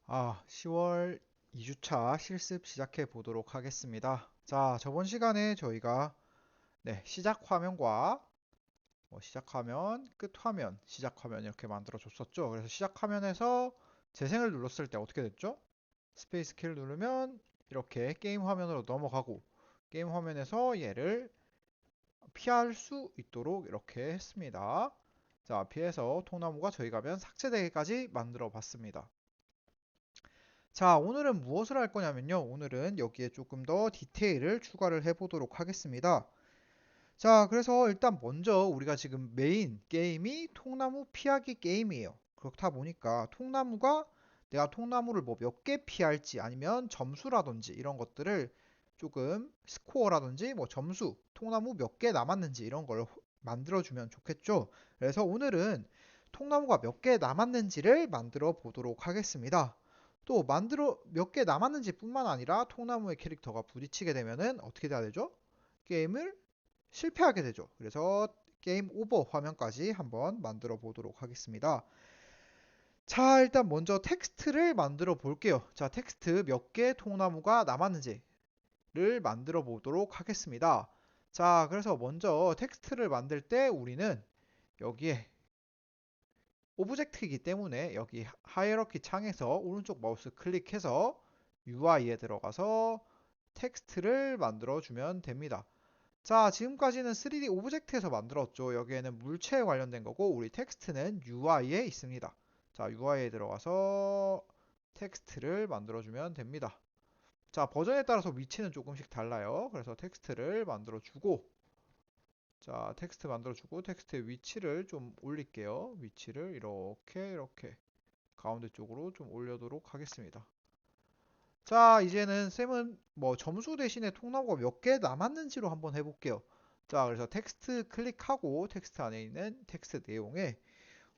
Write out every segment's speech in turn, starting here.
10월 2주차 실습 시작해 보도록 하겠습니다. 자, 저번 시간에 저희가 시작 화면과 시작 화면, 끝 화면, 시작 화면 이렇게 만들어 줬었죠. 그래서 시작 화면에서 재생을 눌렀을 때 어떻게 됐죠? 스페이스 키를 누르면 이렇게 게임 화면으로 넘어가고 게임 화면에서 얘를 피할 수 있도록 이렇게 했습니다. 자, 피해서 통나무가 저희 가면 삭제되기까지 만들어 봤습니다. 자, 오늘은 무엇을 할 거냐면요. 오늘은 여기에 조금 더 디테일을 추가를 해 보도록 하겠습니다. 자, 그래서 일단 먼저 우리가 지금 메인 게임이 통나무 피하기 게임이에요. 그렇다 보니까 통나무가 내가 통나무를 뭐 몇 개 피할지 아니면 점수라든지 이런 것들을 조금 스코어라든지 뭐 점수, 통나무 몇 개 남았는지 이런 걸 만들어주면 좋겠죠. 그래서 오늘은 통나무가 몇 개 남았는지를 만들어 보도록 하겠습니다. 또 만들어 몇 개 남았는지 뿐만 아니라 통나무의 캐릭터가 부딪히게 되면은 어떻게 돼야 되죠? 게임을 실패하게 되죠. 그래서 게임 오버 화면까지 한번 만들어 보도록 하겠습니다. 자, 일단 먼저 텍스트를 만들어 볼게요. 자, 텍스트 몇 개 통나무가 남았는지를 만들어 보도록 하겠습니다. 자, 그래서 먼저 텍스트를 만들 때 우리는 여기에 오브젝트이기 때문에 여기 하이어러키 창에서 오른쪽 마우스 클릭해서 UI에 들어가서 텍스트를 만들어 주면 됩니다. 자, 지금까지는 3D 오브젝트에서 만들었죠. 여기에는 물체에 관련된 거고 우리 텍스트는 UI에 있습니다. 자, UI에 들어가서 텍스트를 만들어주면 됩니다. 자, 버전에 따라서 위치는 조금씩 달라요. 그래서 텍스트를 만들어주고 자, 텍스트 만들어주고 텍스트의 위치를 좀 올릴게요. 위치를 이렇게 가운데 쪽으로 좀 올려도록 하겠습니다. 자, 이제는 쌤은 뭐 점수 대신에 통나무가 몇 개 남았는지로 한번 해볼게요. 자, 그래서 텍스트 클릭하고 텍스트 안에 있는 텍스트 내용에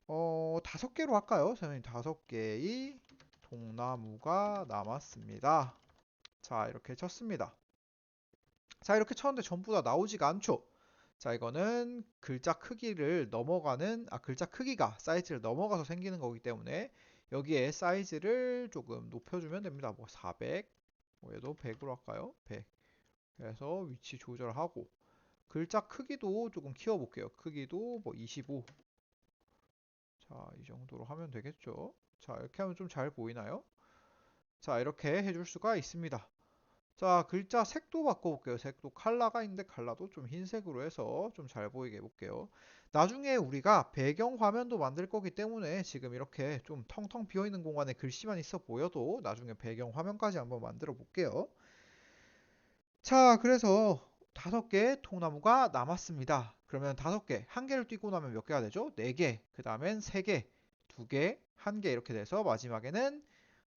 5개로 할까요? 선생님 5개의 통나무가 남았습니다. 자, 이렇게 쳤습니다. 자, 이렇게 쳤는데 전부 다 나오지가 않죠. 자, 이거는 글자 크기를 넘어가는, 글자 크기가 사이즈를 넘어가서 생기는 거기 때문에 여기에 사이즈를 조금 높여주면 됩니다. 뭐 400, 뭐 얘도 100으로 할까요? 100. 그래서 위치 조절하고 글자 크기도 조금 키워볼게요. 크기도 뭐 25. 자, 이 정도로 하면 되겠죠. 자, 이렇게 하면 좀 잘 보이나요? 자, 이렇게 해줄 수가 있습니다. 자, 글자 색도 바꿔볼게요. 색도 컬러가 있는데 컬러도 좀 흰색으로 해서 좀 잘 보이게 해볼게요. 나중에 우리가 배경 화면도 만들 거기 때문에 지금 이렇게 좀 텅텅 비어있는 공간에 글씨만 있어 보여도 나중에 배경 화면까지 한번 만들어 볼게요. 자, 그래서 5개 통나무가 남았습니다. 그러면 5개, 한 개를 띄고 나면 몇 개가 되죠? 4개, 그 다음엔 3개, 2개, 1개 이렇게 돼서 마지막에는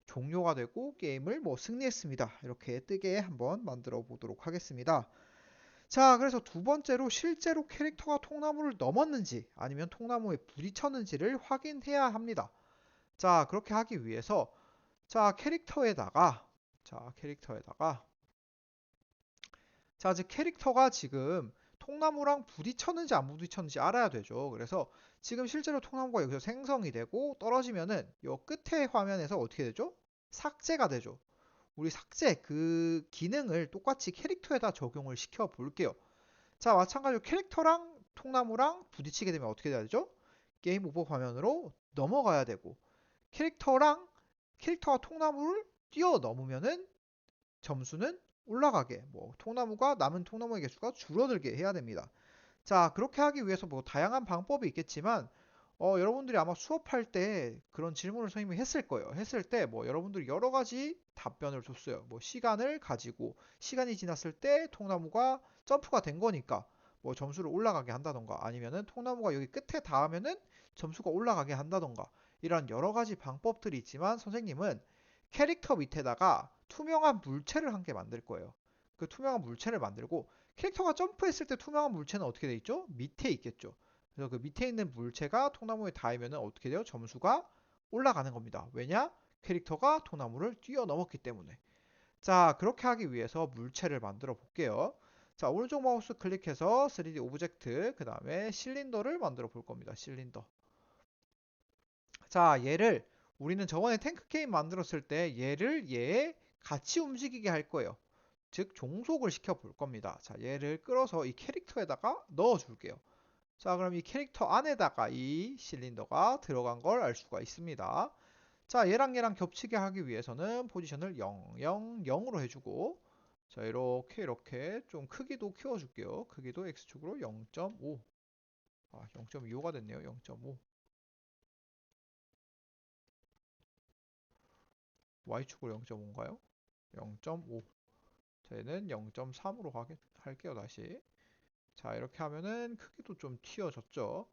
종료가 되고 게임을 뭐 승리했습니다. 이렇게 뜨게 한번 만들어 보도록 하겠습니다. 자, 그래서 두 번째로 실제로 캐릭터가 통나무를 넘었는지 아니면 통나무에 부딪혔는지를 확인해야 합니다. 자, 그렇게 하기 위해서 캐릭터에다가 즉 캐릭터가 지금 통나무랑 부딪혔는지 안 부딪혔는지 알아야 되죠. 그래서 지금 실제로 통나무가 여기서 생성이 되고 떨어지면은 요 끝에 화면에서 어떻게 되죠? 삭제가 되죠. 우리 삭제 그 기능을 똑같이 캐릭터에다 적용을 시켜 볼게요. 자, 마찬가지로 캐릭터랑 통나무랑 부딪히게 되면 어떻게 돼야 되죠? 게임 오버 화면으로 넘어가야 되고 캐릭터가 통나무를 뛰어넘으면은 점수는 올라가게 뭐 통나무가 남은 통나무의 개수가 줄어들게 해야 됩니다. 자, 그렇게 하기 위해서 뭐 다양한 방법이 있겠지만 여러분들이 아마 수업할 때 그런 질문을 선생님이 했을 거예요. 했을 때 뭐 여러분들이 여러 가지 답변을 줬어요. 뭐 시간을 가지고 시간이 지났을 때 통나무가 점프가 된 거니까 뭐 점수를 올라가게 한다던가 아니면은 통나무가 여기 끝에 닿으면은 점수가 올라가게 한다던가 이런 여러 가지 방법들이 있지만 선생님은 캐릭터 밑에다가 투명한 물체를 한 개 만들 거예요. 그 투명한 물체를 만들고 캐릭터가 점프했을 때 투명한 물체는 어떻게 돼 있죠? 밑에 있겠죠. 그래서 그 밑에 있는 물체가 통나무에 닿으면 어떻게 돼요? 점수가 올라가는 겁니다. 왜냐? 캐릭터가 통나무를 뛰어넘었기 때문에. 자, 그렇게 하기 위해서 물체를 만들어 볼게요. 자, 오른쪽 마우스 클릭해서 3D 오브젝트, 그 다음에 실린더를 만들어 볼 겁니다. 실린더. 자, 얘를 우리는 저번에 탱크 게임 만들었을 때 얘를 얘에 같이 움직이게 할 거예요. 즉 종속을 시켜 볼 겁니다. 자, 얘를 끌어서 이 캐릭터에다가 넣어 줄게요. 자, 그럼 이 캐릭터 안에다가 이 실린더가 들어간 걸 알 수가 있습니다. 자, 얘랑 겹치게 하기 위해서는 포지션을 0, 0, 0으로 해주고, 자, 이렇게 좀 크기도 키워줄게요. 크기도 X축으로 0.5. 0.25가 됐네요. 0.5. Y축으로 0.5인가요? 0.5. 자, 얘는 0.3으로 할게요. 다시. 자, 이렇게 하면은 크기도 좀 튀어졌죠.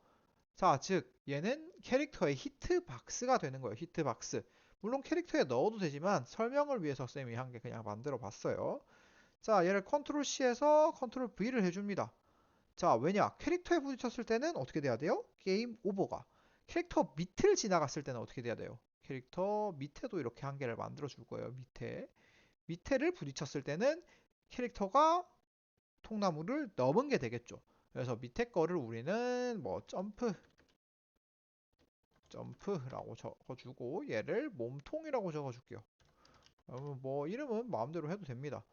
자, 즉 얘는 캐릭터의 히트박스가 되는 거예요. 히트박스. 물론 캐릭터에 넣어도 되지만 설명을 위해서 쌤이 한 개 그냥 만들어 봤어요. 자, 얘를 컨트롤 C에서 컨트롤 V를 해줍니다. 자, 왜냐? 캐릭터에 부딪혔을 때는 어떻게 돼야 돼요? 게임 오버가. 캐릭터 밑을 지나갔을 때는 어떻게 돼야 돼요? 캐릭터 밑에도 이렇게 한 개를 만들어 줄 거예요. 밑에를 부딪혔을 때는 캐릭터가 통나무를 넘은 게 되겠죠. 그래서 밑에 거를 우리는 뭐 점프라고 적어주고 얘를 몸통이라고 적어줄게요. 뭐 이름은 마음대로 해도 됩니다.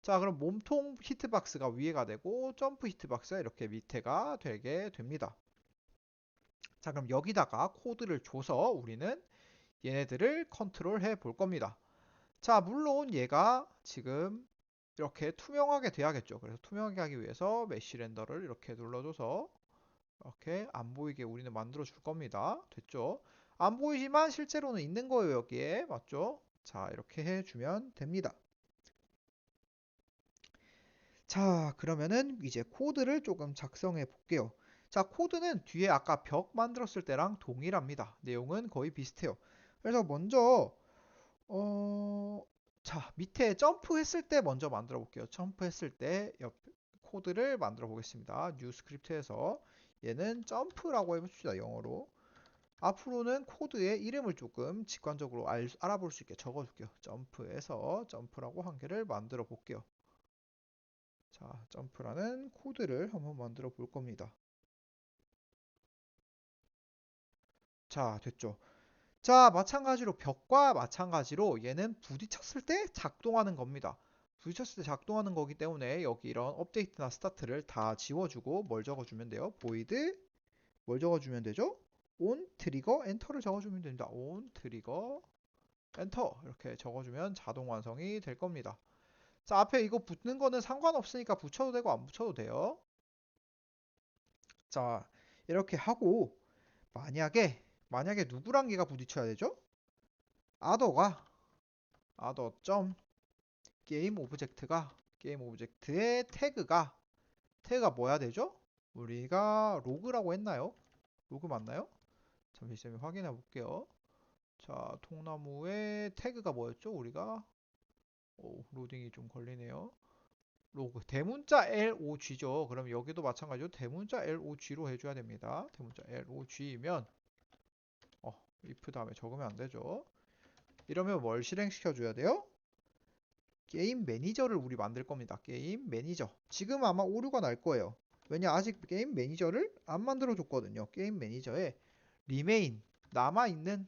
자, 그럼 몸통 히트박스가 위에가 되고 점프 히트박스가 이렇게 밑에가 되게 됩니다. 자, 그럼 여기다가 코드를 줘서 우리는 얘네들을 컨트롤해 볼 겁니다. 자, 물론 얘가 지금 이렇게 투명하게 돼야겠죠. 그래서 투명하게 하기 위해서 메쉬 렌더를 이렇게 눌러줘서 이렇게 안 보이게 우리는 만들어 줄 겁니다. 됐죠? 안 보이지만 실제로는 있는 거예요, 여기에. 맞죠? 자, 이렇게 해주면 됩니다. 자, 그러면은 이제 코드를 조금 작성해 볼게요. 자, 코드는 뒤에 아까 벽 만들었을 때랑 동일합니다. 내용은 거의 비슷해요. 그래서 먼저 어, 자, 밑에 점프했을 때 먼저 만들어 볼게요. 점프했을 때 코드를 만들어 보겠습니다. 뉴 스크립트에서 얘는 점프라고 해봅시다. 영어로. 앞으로는 코드의 이름을 조금 직관적으로 알아볼 수 있게 적어줄게요. 점프에서 점프라고 한 개를 만들어 볼게요. 자, 점프라는 코드를 한번 만들어 볼 겁니다. 자, 됐죠. 자, 마찬가지로 벽과 마찬가지로 얘는 부딪혔을 때 작동하는 겁니다. 부딪혔을 때 작동하는 거기 때문에 여기 이런 업데이트나 스타트를 다 지워주고 뭘 적어주면 돼요? void 뭘 적어주면 되죠? on 트리거 엔터를 적어주면 됩니다. on 트리거 엔터 이렇게 적어주면 자동 완성이 될 겁니다. 자, 앞에 이거 붙는 거는 상관없으니까 붙여도 되고 안 붙여도 돼요. 자, 이렇게 하고 만약에 누구랑 얘가 부딪혀야 되죠? 아더가 아더 점 게임 오브젝트의 태그가 뭐야 되죠? 우리가 로그라고 했나요? 로그 맞나요? 잠시만 확인해 볼게요. 자, 통나무의 태그가 뭐였죠? 우리가 로딩이 좀 걸리네요. 로그 대문자 LOG죠. 그럼 여기도 마찬가지로 대문자 LOG로 해줘야 됩니다. 대문자 LOG이면 if 다음에 적으면 안 되죠. 이러면 뭘 실행시켜 줘야 돼요? 게임 매니저를 우리 만들 겁니다. 게임 매니저. 지금 아마 오류가 날 거예요. 왜냐 아직 게임 매니저를 안 만들어 줬거든요. 게임 매니저에 remain 남아있는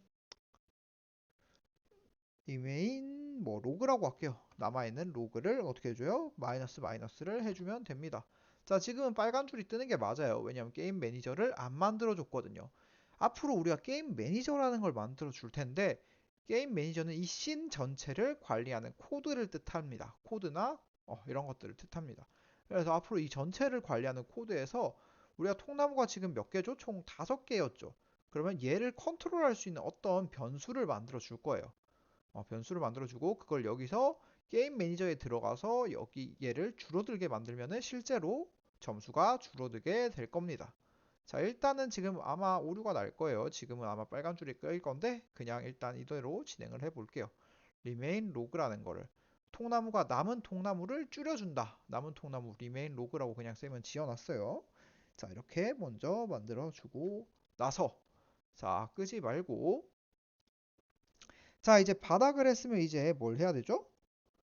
remain 뭐 로그라고 할게요. 남아있는 로그를 어떻게 해줘요? 마이너스를 해주면 됩니다. 자, 지금은 빨간 줄이 뜨는 게 맞아요. 왜냐면 게임 매니저를 안 만들어 줬거든요. 앞으로 우리가 게임 매니저라는 걸 만들어 줄 텐데 게임 매니저는 이 씬 전체를 관리하는 코드를 뜻합니다. 코드나 이런 것들을 뜻합니다. 그래서 앞으로 이 전체를 관리하는 코드에서 우리가 통나무가 지금 몇 개죠? 총 5개였죠. 그러면 얘를 컨트롤할 수 있는 어떤 변수를 만들어 줄 거예요. 변수를 만들어주고 그걸 여기서 게임 매니저에 들어가서 여기 얘를 줄어들게 만들면은 실제로 점수가 줄어들게 될 겁니다. 자, 일단은 지금 아마 오류가 날 거예요. 지금은 아마 빨간 줄이 끄일 건데 그냥 일단 이대로 진행을 해 볼게요. remain log라는 거를 통나무가 남은 통나무를 줄여준다. 남은 통나무 remain log라고 그냥 쌤은 지어놨어요. 자, 이렇게 먼저 만들어주고 나서 자, 끄지 말고 자, 이제 바닥을 했으면 이제 뭘 해야 되죠?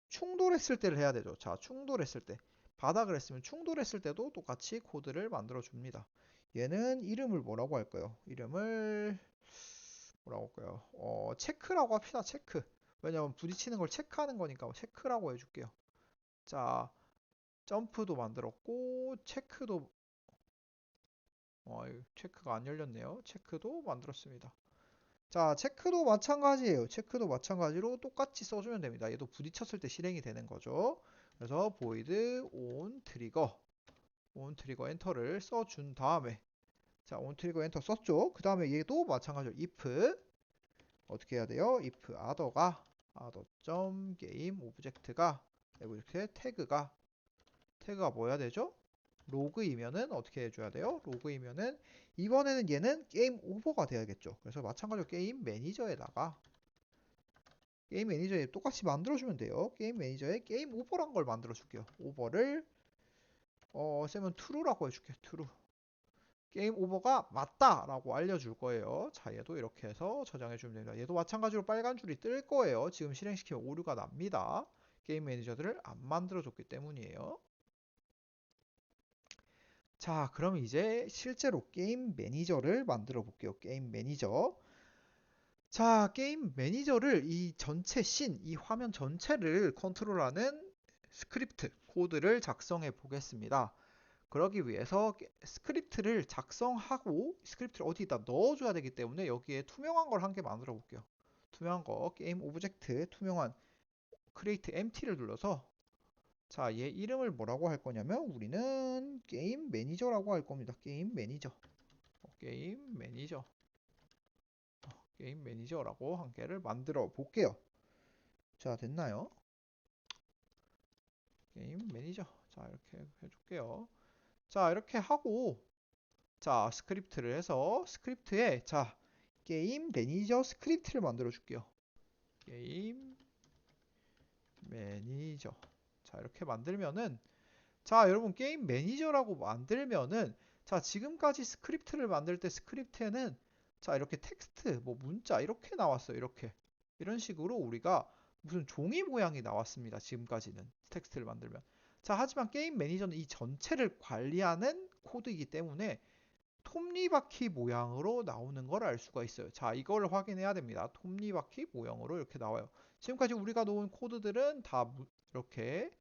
충돌했을 때를 해야 되죠. 자, 충돌했을 때. 바닥을 했으면 충돌했을 때도 똑같이 코드를 만들어 줍니다. 얘는 이름을 뭐라고 할까요? 이름을 뭐라고 할까요? 체크라고 합시다. 체크. 왜냐면 부딪히는 걸 체크하는 거니까 체크라고 해줄게요. 자, 점프도 만들었고 체크도 체크가 안 열렸네요. 체크도 만들었습니다. 자, 체크도 마찬가지예요. 체크도 마찬가지로 똑같이 써주면 됩니다. 얘도 부딪혔을 때 실행이 되는 거죠. 그래서 void on trigger 엔터를 써준 다음에 자, on trigger 엔터 썼죠. 그 다음에 얘도 마찬가지로 if 어떻게 해야 돼요? if other가 other.game 오브젝트가 이렇게 태그가 뭐야 되죠? 로그이면은 어떻게 해줘야 돼요? 로그이면은 이번에는 얘는 게임 오버가 돼야겠죠. 그래서 마찬가지로 게임 매니저에 똑같이 만들어주면 돼요. 게임 매니저에 게임 오버란 걸 만들어줄게요. 오버를 쌤은 true라고 해줄게. true. 게임 오버가 맞다라고 알려줄 거예요. 자, 얘도 이렇게 해서 저장해주면 됩니다. 얘도 마찬가지로 빨간 줄이 뜰 거예요. 지금 실행시키면 오류가 납니다. 게임 매니저들을 안 만들어줬기 때문이에요. 자, 그럼 이제 실제로 게임 매니저를 만들어 볼게요. 게임 매니저. 자, 게임 매니저를 이 전체 이 화면 전체를 컨트롤하는 스크립트, 코드를 작성해 보겠습니다. 그러기 위해서 스크립트를 작성하고 스크립트를 어디다 넣어줘야 되기 때문에 여기에 투명한 걸 한 개 만들어 볼게요. 투명한 거, 게임 오브젝트, 투명한 create empty를 눌러서 자, 얘 이름을 뭐라고 할 거냐면 우리는 게임 매니저라고 할 겁니다. 게임 매니저. 게임 매니저. 게임 매니저라고 한 개를 만들어 볼게요. 자, 됐나요? 게임 매니저. 자, 이렇게 해줄게요. 자, 이렇게 하고 자, 스크립트를 해서 스크립트에 자, 게임 매니저 스크립트를 만들어 줄게요. 게임 매니저. 자, 이렇게 만들면은 자, 여러분 게임 매니저라고 만들면은 자, 지금까지 스크립트를 만들 때 스크립트에는 자, 이렇게 텍스트, 뭐 문자 이렇게 나왔어요. 이렇게. 이런 식으로 우리가 무슨 종이 모양이 나왔습니다. 지금까지는 텍스트를 만들면. 자, 하지만 게임 매니저는 이 전체를 관리하는 코드이기 때문에 톱니바퀴 모양으로 나오는 걸 알 수가 있어요. 자, 이걸 확인해야 됩니다. 톱니바퀴 모양으로 이렇게 나와요. 지금까지 우리가 놓은 코드들은 다 이렇게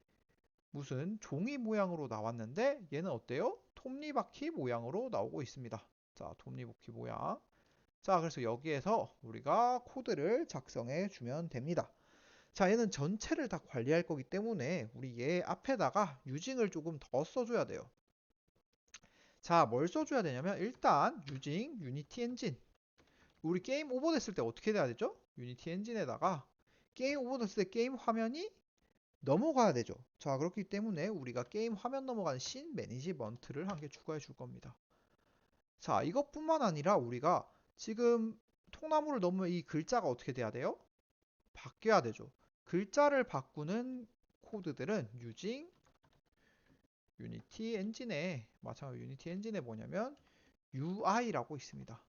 무슨 종이 모양으로 나왔는데 얘는 어때요? 톱니바퀴 모양으로 나오고 있습니다. 자, 톱니바퀴 모양. 자, 그래서 여기에서 우리가 코드를 작성해 주면 됩니다. 자, 얘는 전체를 다 관리할 거기 때문에 우리 얘 앞에다가 유징을 조금 더 써줘야 돼요. 자, 뭘 써줘야 되냐면 일단 유징 유니티 엔진. 우리 게임 오버 됐을 때 어떻게 돼야 되죠? 유니티 엔진에다가 게임 오버 됐을 때 게임 화면이 넘어가야 되죠. 자, 그렇기 때문에 우리가 게임 화면 넘어가는 씬 매니지먼트를 한 개 추가해 줄 겁니다. 자, 이것뿐만 아니라 우리가 지금 통나무를 넘으면 이 글자가 어떻게 돼야 돼요? 바뀌어야 되죠. 글자를 바꾸는 코드들은 using 유니티 엔진에 마찬가지로 유니티 엔진에 뭐냐면 UI라고 있습니다.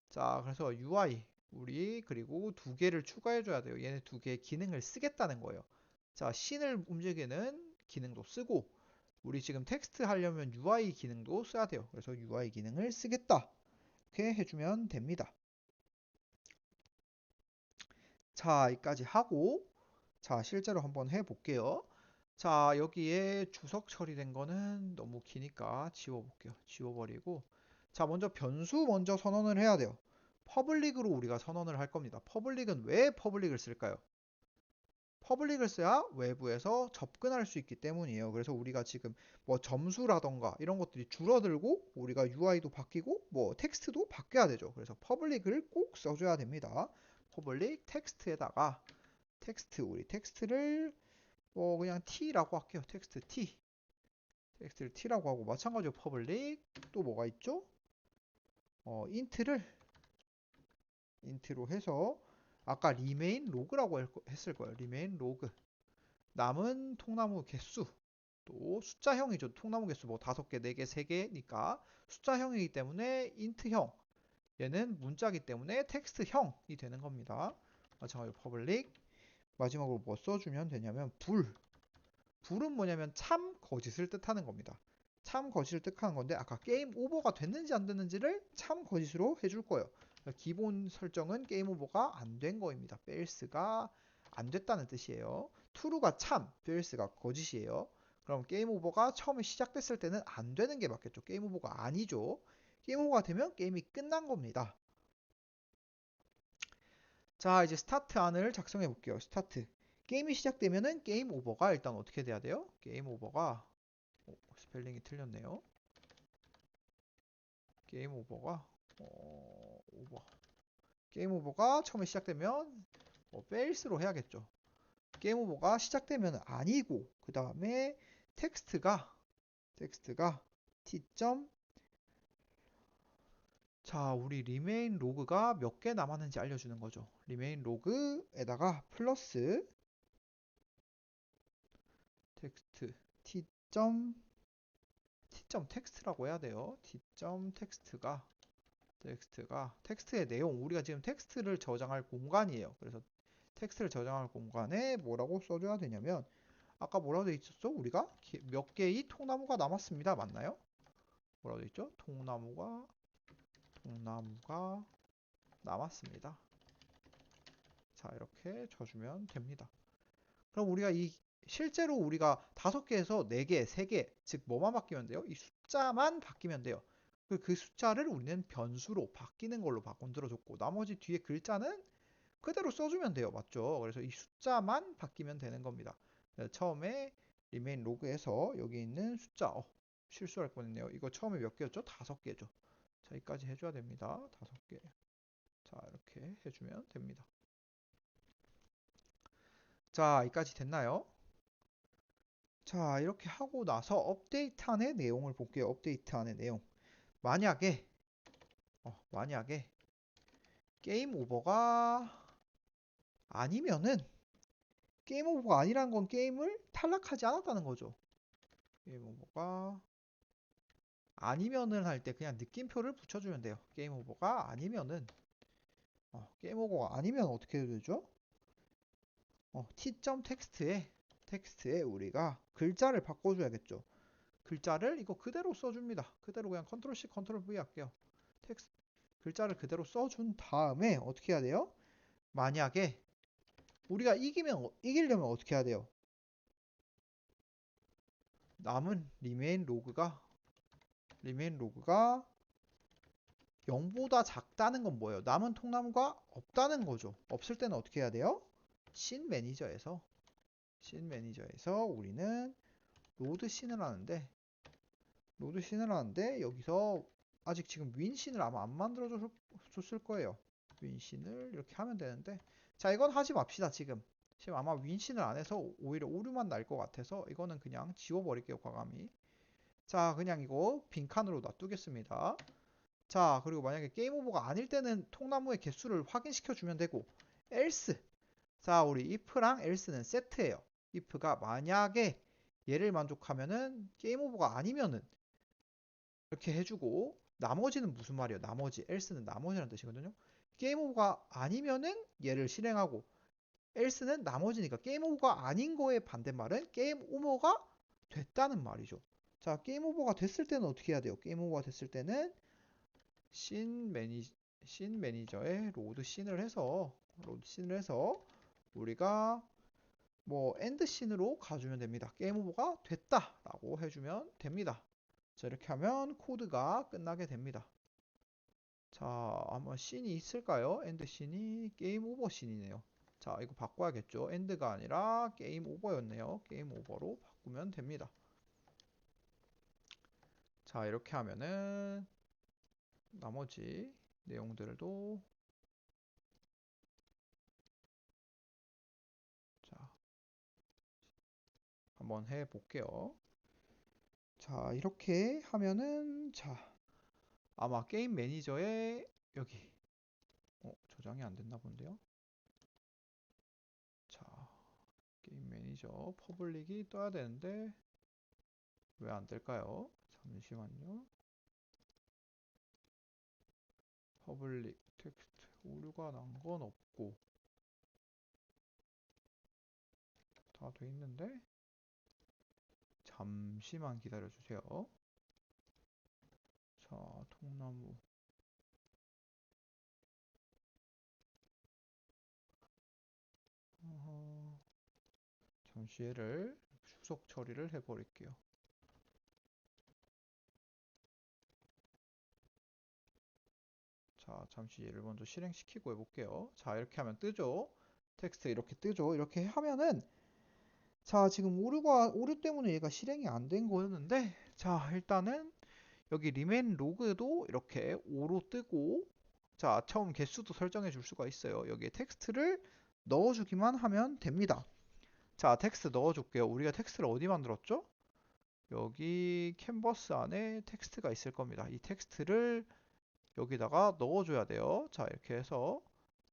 자, 그래서 UI 우리 그리고 두 개를 추가해 줘야 돼요. 얘네 두 개의 기능을 쓰겠다는 거예요. 자, 씬을 움직이는 기능도 쓰고 우리 지금 텍스트 하려면 UI 기능도 써야 돼요. 그래서 UI 기능을 쓰겠다. 이렇게 해주면 됩니다. 자, 여기까지 하고 자, 실제로 한번 해볼게요. 자, 여기에 주석 처리된 거는 너무 기니까 지워볼게요. 지워버리고 자, 먼저 변수 먼저 선언을 해야 돼요. 퍼블릭으로 우리가 선언을 할 겁니다. 퍼블릭은 왜 퍼블릭을 쓸까요? 퍼블릭을 써야 외부에서 접근할 수 있기 때문이에요. 그래서 우리가 지금 뭐 점수라던가 이런 것들이 줄어들고 우리가 UI도 바뀌고 뭐 텍스트도 바뀌어야 되죠. 그래서 퍼블릭을 꼭 써줘야 됩니다. 퍼블릭 텍스트에다가 우리 텍스트를 뭐 그냥 T라고 할게요. 텍스트를 T라고 하고 마찬가지로 퍼블릭 또 뭐가 있죠? 인트로 해서 아까 remain log라고 했을 거예요. remain log. 남은 통나무 개수. 또 숫자형이죠. 통나무 개수 뭐 5개, 4개, 3개니까 숫자형이기 때문에 int형. 얘는 문자기 때문에 텍스트형이 되는 겁니다. 마찬가지로 public. 마지막으로 뭐 써주면 되냐면 불은 뭐냐면 참 거짓을 뜻하는 겁니다. 참 거짓을 뜻하는 건데 아까 게임 오버가 됐는지 안 됐는지를 참 거짓으로 해줄 거예요. 기본 설정은 게임 오버가 안 된 거입니다. false가 안 됐다는 뜻이에요. true가 참, false가 거짓이에요. 그럼 게임 오버가 처음에 시작됐을 때는 안 되는 게 맞겠죠. 게임 오버가 아니죠. 게임 오버가 되면 게임이 끝난 겁니다. 자, 이제 스타트 안을 작성해 볼게요. 스타트. 게임이 시작되면은 게임 오버가 일단 어떻게 돼야 돼요? 게임 오버가 스펠링이 틀렸네요. 게임 오버가 오버. 게임 오버가 처음에 시작되면 fails로 해야겠죠. 게임 오버가 시작되면 아니고 그 다음에 텍스트가 t. 자, 우리 remain 로그가 몇 개 남았는지 알려주는 거죠. remain 로그에다가 플러스 텍스트 t. 텍스트라고 해야 돼요. t. 텍스트의 내용, 우리가 지금 텍스트를 저장할 공간이에요. 그래서 텍스트를 저장할 공간에 뭐라고 써줘야 되냐면 아까 뭐라고 돼 있었어? 우리가 몇 개의 통나무가 남았습니다. 맞나요? 뭐라고 돼 있죠? 통나무가 남았습니다. 자, 이렇게 쳐주면 됩니다. 그럼 우리가 실제로 우리가 5개에서 4개, 3개, 즉 뭐만 바뀌면 돼요? 이 숫자만 바뀌면 돼요. 그 숫자를 우리는 변수로 바뀌는 걸로 만들어줬고 나머지 뒤에 글자는 그대로 써주면 돼요. 맞죠? 그래서 이 숫자만 바뀌면 되는 겁니다. 처음에 remain 로그에서 여기 있는 숫자, 실수할 뻔했네요. 이거 처음에 몇 개였죠? 5개죠. 자, 여기까지 해줘야 됩니다. 5개. 자, 이렇게 해주면 됩니다. 자, 여기까지 됐나요? 자, 이렇게 하고 나서 업데이트 안의 내용을 볼게요. 업데이트 안의 내용. 만약에 게임 오버가 아니면은 게임 오버가 아니란 건 게임을 탈락하지 않았다는 거죠. 게임 오버가 아니면은 할 때 그냥 느낌표를 붙여주면 돼요. 게임 오버가 아니면은 게임 오버가 아니면 어떻게 해야 되죠? 텍스트에 우리가 글자를 바꿔줘야겠죠. 글자를 이거 그대로 써줍니다. 그대로 그냥 컨트롤 C, 컨트롤 V 할게요. 텍스트 글자를 그대로 써준 다음에 어떻게 해야 돼요? 만약에 우리가 이기려면 어떻게 해야 돼요? 남은 리메인 로그가 0보다 작다는 건 뭐예요? 남은 통나무가 없다는 거죠. 없을 때는 어떻게 해야 돼요? 씬 매니저에서 우리는 로드 씬을 하는데 여기서 아직 지금 윈 씬을 아마 안 만들어 줬을 거예요. 윈 씬을 이렇게 하면 되는데 자, 이건 하지 맙시다. 지금 아마 윈 씬을 안 해서 오히려 오류만 날 것 같아서 이거는 그냥 지워버릴게요. 과감히. 자, 그냥 이거 빈칸으로 놔두겠습니다. 자, 그리고 만약에 게임 오버가 아닐 때는 통나무의 개수를 확인시켜 주면 되고 else. 자, 우리 if랑 else는 세트예요. if가 만약에 얘를 만족하면은 게임 오버가 아니면은 이렇게 해주고 나머지는 무슨 말이에요? 나머지 else는 나머지라는 뜻이거든요. 게임 오버가 아니면은 얘를 실행하고 else는 나머지니까 게임 오버가 아닌 거의 반대말은 게임 오버가 됐다는 말이죠. 자, 게임 오버가 됐을 때는 어떻게 해야 돼요? 게임 오버가 됐을 때는 씬 매니저에 로드 씬을 해서 우리가 뭐 엔드 씬으로 가주면 됩니다. 게임 오버가 됐다라고 해주면 됩니다. 자, 이렇게 하면 코드가 끝나게 됩니다. 자, 한번 씬이 있을까요? 엔드 씬이 게임 오버 씬이네요. 자, 이거 바꿔야겠죠. 엔드가 아니라 게임 오버였네요. 게임 오버로 바꾸면 됩니다. 자, 이렇게 하면은 나머지 내용들도 자, 한번 해 볼게요. 자, 이렇게 하면은 자, 아마 게임 매니저에 여기 저장이 안 됐나 본데요. 자, 게임 매니저 퍼블릭이 떠야 되는데 왜 안 될까요? 잠시만요. 퍼블릭 텍스트 오류가 난 건 없고 다 돼 있는데 잠시만 기다려 주세요. 자, 통나무 잠시 얘를 수속 처리를 해버릴게요. 자, 잠시 얘를 먼저 실행시키고 해볼게요. 자, 이렇게 하면 뜨죠. 텍스트 이렇게 뜨죠. 이렇게 하면은 자, 지금 오류 때문에 얘가 실행이 안 된 거였는데 자, 일단은 여기 리맨 로그도 이렇게 5로 뜨고 자, 처음 개수도 설정해 줄 수가 있어요. 여기에 텍스트를 넣어주기만 하면 됩니다. 자, 텍스트 넣어줄게요. 우리가 텍스트를 어디 만들었죠? 여기 캔버스 안에 텍스트가 있을 겁니다. 이 텍스트를 여기다가 넣어줘야 돼요. 자, 이렇게 해서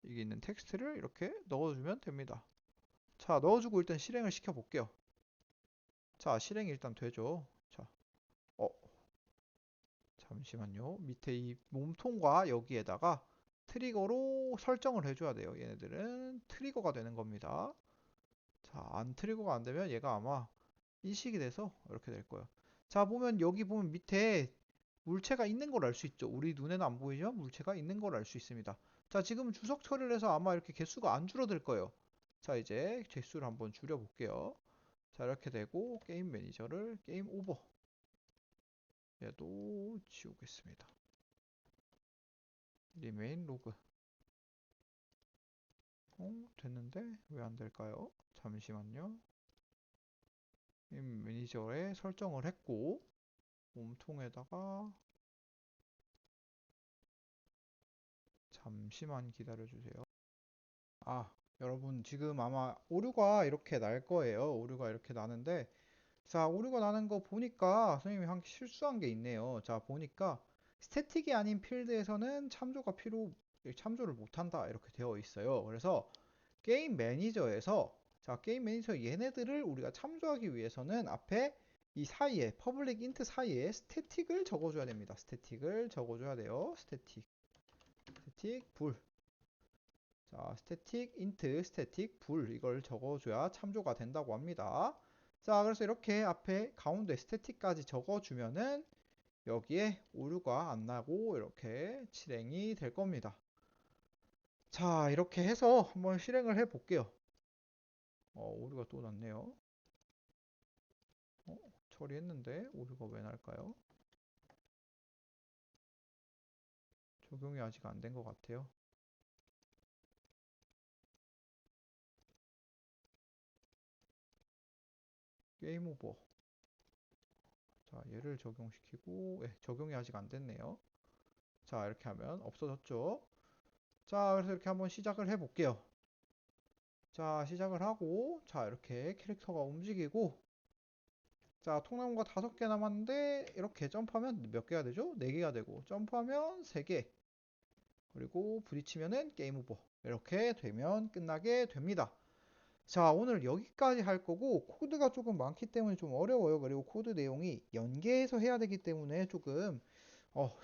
여기 있는 텍스트를 이렇게 넣어주면 됩니다. 자, 넣어주고 일단 실행을 시켜볼게요. 자, 실행이 일단 되죠. 자, 어, 잠시만요. 밑에 이 몸통과 여기에다가 트리거로 설정을 해줘야 돼요. 얘네들은 트리거가 되는 겁니다. 자, 안 트리거가 안 되면 얘가 아마 인식이 돼서 이렇게 될 거예요. 자, 보면 여기 보면 밑에 물체가 있는 걸 알 수 있죠. 우리 눈에는 안 보이지만 물체가 있는 걸 알 수 있습니다. 자, 지금 주석 처리를 해서 아마 이렇게 개수가 안 줄어들 거예요. 자, 이제 개수를 한번 줄여볼게요. 자, 이렇게 되고 게임 매니저를 게임 오버 얘도 지우겠습니다. 리메인 로그 됐는데 왜 안 될까요? 잠시만요. 게임 매니저에 설정을 했고 몸통에다가 잠시만 기다려주세요. 아, 여러분 지금 아마 오류가 이렇게 날 거예요. 오류가 이렇게 나는데 자, 오류가 나는 거 보니까 선생님이 실수한 게 있네요. 자, 보니까 스태틱이 아닌 필드에서는 참조를 못한다 이렇게 되어 있어요. 그래서 게임 매니저에서 자, 게임 매니저 얘네들을 우리가 참조하기 위해서는 앞에 이 사이에 퍼블릭 인트 사이에 스태틱을 적어줘야 됩니다. 스태틱을 적어줘야 돼요. 스태틱 불. 자, 스태틱 인트 스태틱 불 이걸 적어줘야 참조가 된다고 합니다. 자, 그래서 이렇게 앞에 가운데 스태틱까지 적어주면은 여기에 오류가 안 나고 이렇게 실행이 될 겁니다. 자, 이렇게 해서 한번 실행을 해 볼게요. 오류가 또 났네요. 처리했는데 오류가 왜 날까요? 적용이 아직 안 된 것 같아요. 게임 오버. 자, 얘를 적용시키고 적용이 아직 안 됐네요. 자, 이렇게 하면 없어졌죠. 자, 그래서 이렇게 한번 시작을 해 볼게요. 자, 시작을 하고 자, 이렇게 캐릭터가 움직이고 자, 통나무가 5개 남았는데 이렇게 점프하면 몇 개가 되죠? 4개가 되고 점프하면 3개 그리고 부딪히면은 게임 오버 이렇게 되면 끝나게 됩니다. 자, 오늘 여기까지 할 거고 코드가 조금 많기 때문에 좀 어려워요. 그리고 코드 내용이 연계해서 해야 되기 때문에 조금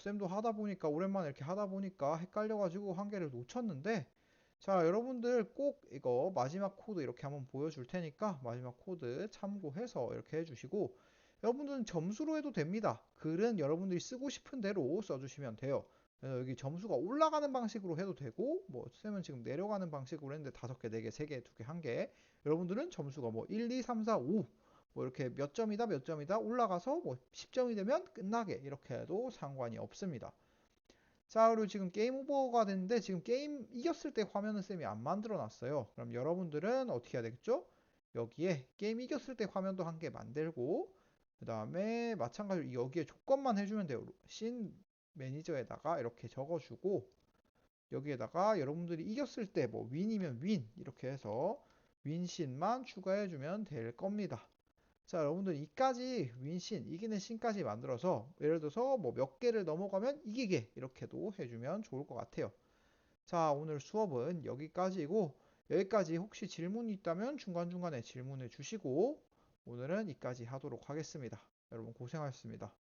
쌤도 하다 보니까 오랜만에 이렇게 하다 보니까 헷갈려가지고 한 개를 놓쳤는데 자, 여러분들 꼭 이거 마지막 코드 이렇게 한번 보여줄 테니까 마지막 코드 참고해서 이렇게 해주시고 여러분들은 점수로 해도 됩니다. 글은 여러분들이 쓰고 싶은 대로 써주시면 돼요. 그래서 여기 점수가 올라가는 방식으로 해도 되고 뭐 쌤은 지금 내려가는 방식으로 했는데 5개, 4개, 3개, 2개, 1개 여러분들은 점수가 뭐 1, 2, 3, 4, 5 뭐 이렇게 몇 점이다 몇 점이다 올라가서 뭐 10점이 되면 끝나게 이렇게 해도 상관이 없습니다. 자, 그리고 지금 게임 오버가 됐는데 지금 게임 이겼을 때 화면은 쌤이 안 만들어 놨어요. 그럼 여러분들은 어떻게 해야 되겠죠? 여기에 게임 이겼을 때 화면도 한 개 만들고 그 다음에 마찬가지로 여기에 조건만 해주면 돼요. 신 매니저에다가 이렇게 적어주고 여기에다가 여러분들이 이겼을 때 뭐 윈이면 윈 이렇게 해서 윈신만 추가해주면 될 겁니다. 자, 여러분들 이까지 윈신, 이기는 신까지 만들어서 예를 들어서 뭐 몇 개를 넘어가면 이기게 이렇게도 해주면 좋을 것 같아요. 자, 오늘 수업은 여기까지고 여기까지 혹시 질문이 있다면 중간중간에 질문해 주시고 오늘은 이까지 하도록 하겠습니다. 여러분 고생하셨습니다.